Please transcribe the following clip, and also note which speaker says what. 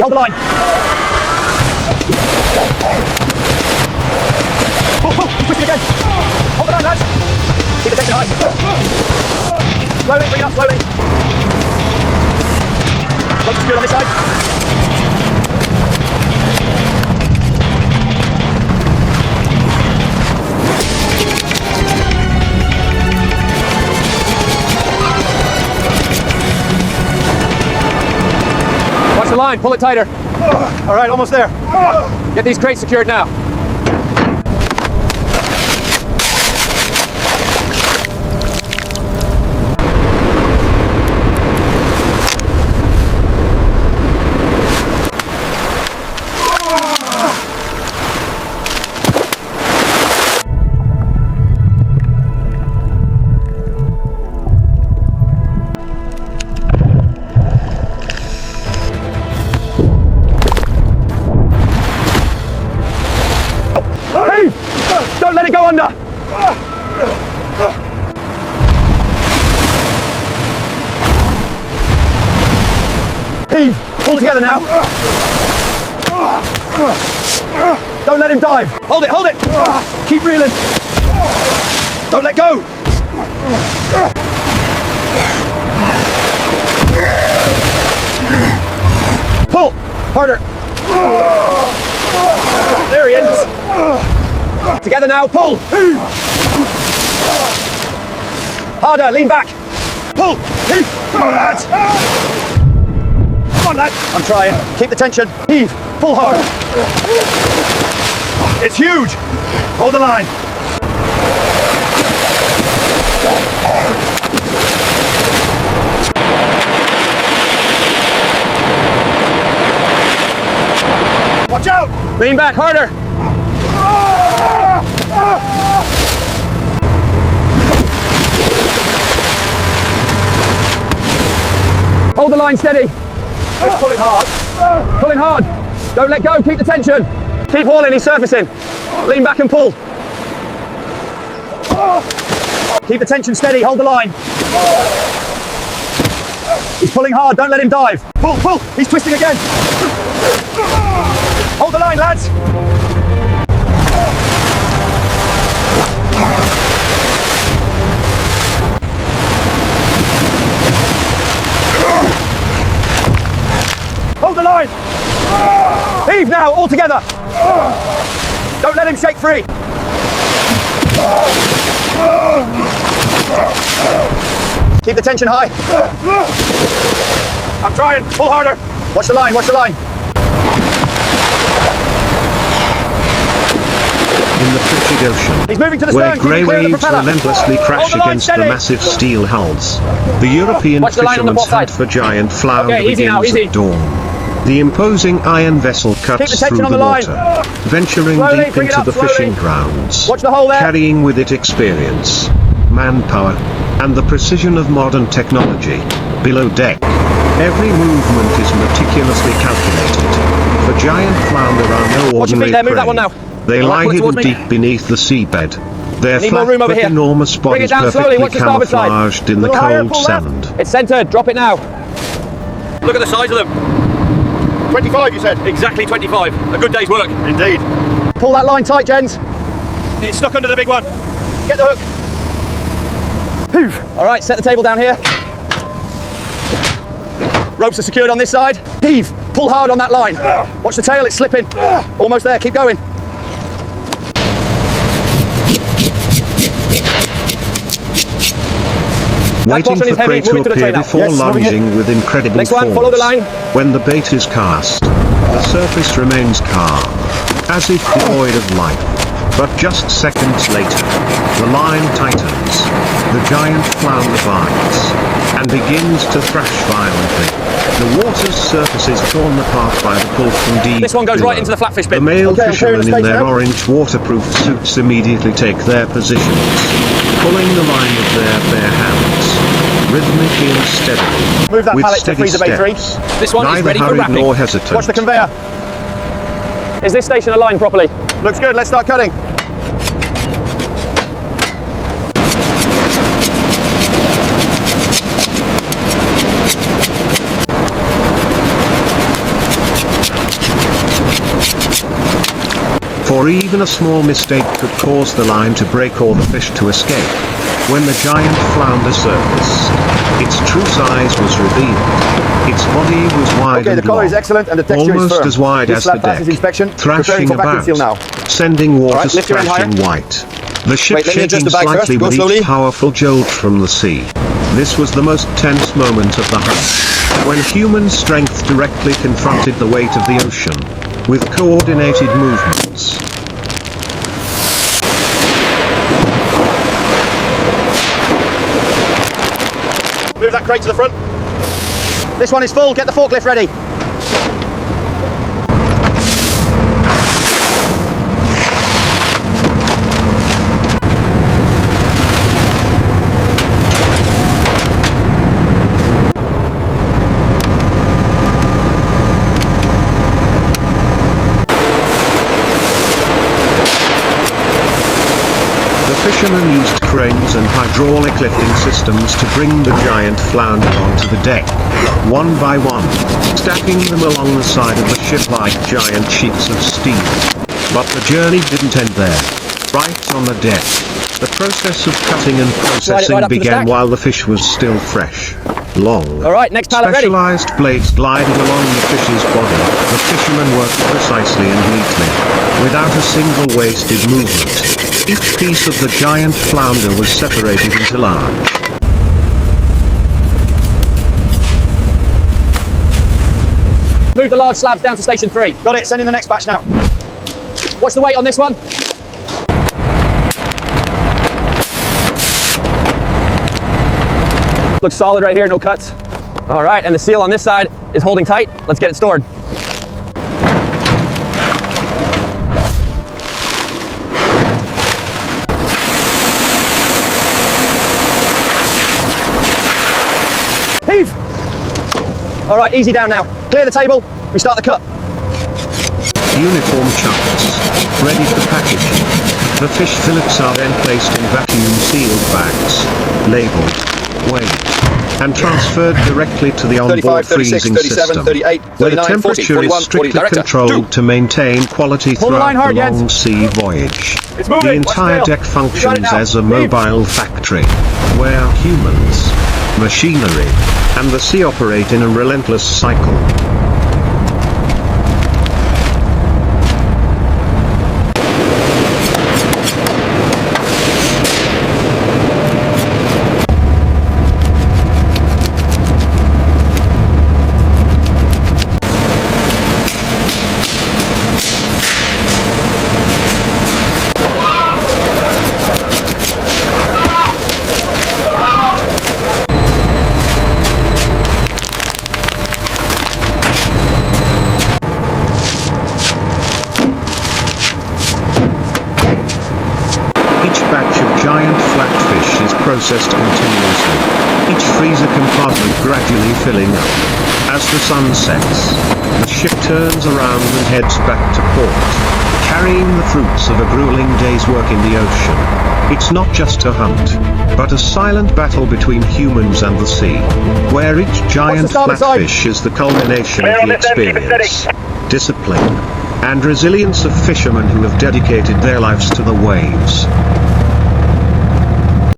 Speaker 1: Hold the line. Push it again. Hold the line, lads. Keep the tension high. Slowly, bring it up, slowly. Rope secured on this side. Watch the line, pull it tighter. All right, almost there. Get these crates secured now. Don't let it go under! Heave! Pull together now! Don't let him dive! Hold it, hold it! Keep reeling! Don't let go! Pull! Harder! There he is! Together now, pull! Harder, lean back! Pull! Heave! Come on, lads! Come on, lad! I'm trying. Keep the tension. Heave! Pull hard! It's huge! Hold the line! Watch out! Lean back, harder! Hold the line steady. Just pull it hard. Pull it hard. Don't let go. Keep the tension. Keep hauling. He's surfacing. Lean back and pull. Keep the tension steady. Hold the line. He's pulling hard. Don't let him dive. Pull, pull. He's twisting again. Hold the line, lads. Hold the line! Heave now, all together! Don't let him shake free! Keep the tension high. I'm trying, pull harder. Watch the line, watch the line.
Speaker 2: In the frigid ocean,
Speaker 1: He's moving to the
Speaker 2: where
Speaker 1: stern,
Speaker 2: grey waves relentlessly crash against the massive steel hulls, the European fisherman's hunt for giant flounder begins at dawn. The imposing iron vessel cuts through the water, venturing deep into the fishing grounds, carrying with it experience, manpower, and the precision of modern technology. Below deck, every movement is meticulously calculated, for giant flounder are no ordinary prey. They lie hidden deep beneath the seabed, their flat but enormous bodies perfectly camouflaged in the cold sand.
Speaker 1: It's centered, drop it now.
Speaker 3: Look at the size of them.
Speaker 1: 25, you said?
Speaker 3: Exactly 25. A good day's work.
Speaker 1: Indeed. Pull that line tight, gents.
Speaker 3: It's stuck under the big one.
Speaker 1: Get the hook. Hoof. All right, set the table down here. Ropes are secured on this side. Heave. Pull hard on that line. Watch the tail, it's slipping. Almost there, keep going.
Speaker 2: Waiting for prey to appear before lunging with incredible force.
Speaker 1: Follow the line.
Speaker 2: When the bait is cast, the surface remains calm, as if devoid of life. But just seconds later, the line tightens, the giant flounder bites, and begins to thrash violently. The water's surface is torn apart by the pull from deep
Speaker 1: This one goes
Speaker 2: below.
Speaker 1: right into the flatfish bin.
Speaker 2: The male fishermen in their orange waterproof suits immediately take their positions, pulling the line with their bare hands, rhythmically and steadily.
Speaker 1: Move that
Speaker 2: with
Speaker 1: pallet to
Speaker 2: steady
Speaker 1: freezer bay 3.
Speaker 2: steps,
Speaker 1: This one is
Speaker 2: neither
Speaker 1: ready for
Speaker 2: hurried
Speaker 1: wrapping.
Speaker 2: nor hesitant.
Speaker 1: Watch the conveyor. Is this station aligned properly? Looks good, let's start cutting.
Speaker 2: for even a small mistake could cause the line to break or the fish to escape. When the giant flounder surfaced, its true size was revealed. Its body was wide
Speaker 1: Okay,
Speaker 2: and
Speaker 1: the colour is excellent and the texture
Speaker 2: almost
Speaker 1: is firm.
Speaker 2: as wide
Speaker 1: This
Speaker 2: as the
Speaker 1: slab passes
Speaker 2: deck,
Speaker 1: inspection. Preparing
Speaker 2: thrashing
Speaker 1: for vacuum
Speaker 2: about,
Speaker 1: seal now.
Speaker 2: sending water
Speaker 1: Alright, lift your hand
Speaker 2: splashing
Speaker 1: higher.
Speaker 2: white. The ship
Speaker 1: Wait, let me adjust
Speaker 2: shaking
Speaker 1: the bag
Speaker 2: slightly
Speaker 1: first. Go
Speaker 2: with
Speaker 1: slowly.
Speaker 2: each powerful jolt from the sea. This was the most tense moment of the hunt, when human strength directly confronted the weight of the ocean, with coordinated movements.
Speaker 1: Move that crate to the front. This one is full, get the forklift ready.
Speaker 2: The fishermen used cranes and hydraulic lifting systems to bring the giant flounder onto the deck, one by one, stacking them along the side of the ship like giant sheets of steel. But the journey didn't end there. Right on the deck, the process of cutting and processing began while the fish was still fresh. Long,
Speaker 1: Alright, next pallet ready.
Speaker 2: specialized blades glided along the fish's body. The fishermen worked precisely and neatly, without a single wasted movement. Each piece of the giant flounder was separated into large.
Speaker 1: Move the large slabs down to station 3. Got it, send in the next batch now. What's the weight on this one? Looks solid right here, no cuts. All right, and the seal on this side is holding tight. Let's get it stored. Heave! All right, easy down now. Clear the table, we start the cut.
Speaker 2: Uniform chunks, ready for packaging. The fish fillets are then placed in vacuum-sealed bags, labeled, weighed, and transferred directly to the onboard
Speaker 1: 35, 36,
Speaker 2: freezing
Speaker 1: 37,
Speaker 2: system,
Speaker 1: 38,
Speaker 2: where the
Speaker 1: 39, 40,
Speaker 2: temperature
Speaker 1: 41,
Speaker 2: is strictly
Speaker 1: 40. Director,
Speaker 2: controlled to maintain quality
Speaker 1: Pull the line
Speaker 2: throughout
Speaker 1: hard,
Speaker 2: the
Speaker 1: Jens.
Speaker 2: long sea voyage.
Speaker 1: It's moving.
Speaker 2: The entire
Speaker 1: Watch the
Speaker 2: deck
Speaker 1: tail. You got it
Speaker 2: functions
Speaker 1: now.
Speaker 2: as a
Speaker 1: Heave.
Speaker 2: mobile factory, where humans, machinery, and the sea operate in a relentless cycle. Flatfish is processed continuously, each freezer compartment gradually filling up. As the sun sets, the ship turns around and heads back to port, carrying the fruits of a grueling day's work in the ocean. It's not just a hunt, but a silent battle between humans and the sea, where each giant flatfish is the culmination of the experience, discipline, and resilience of fishermen who have dedicated their lives to the waves.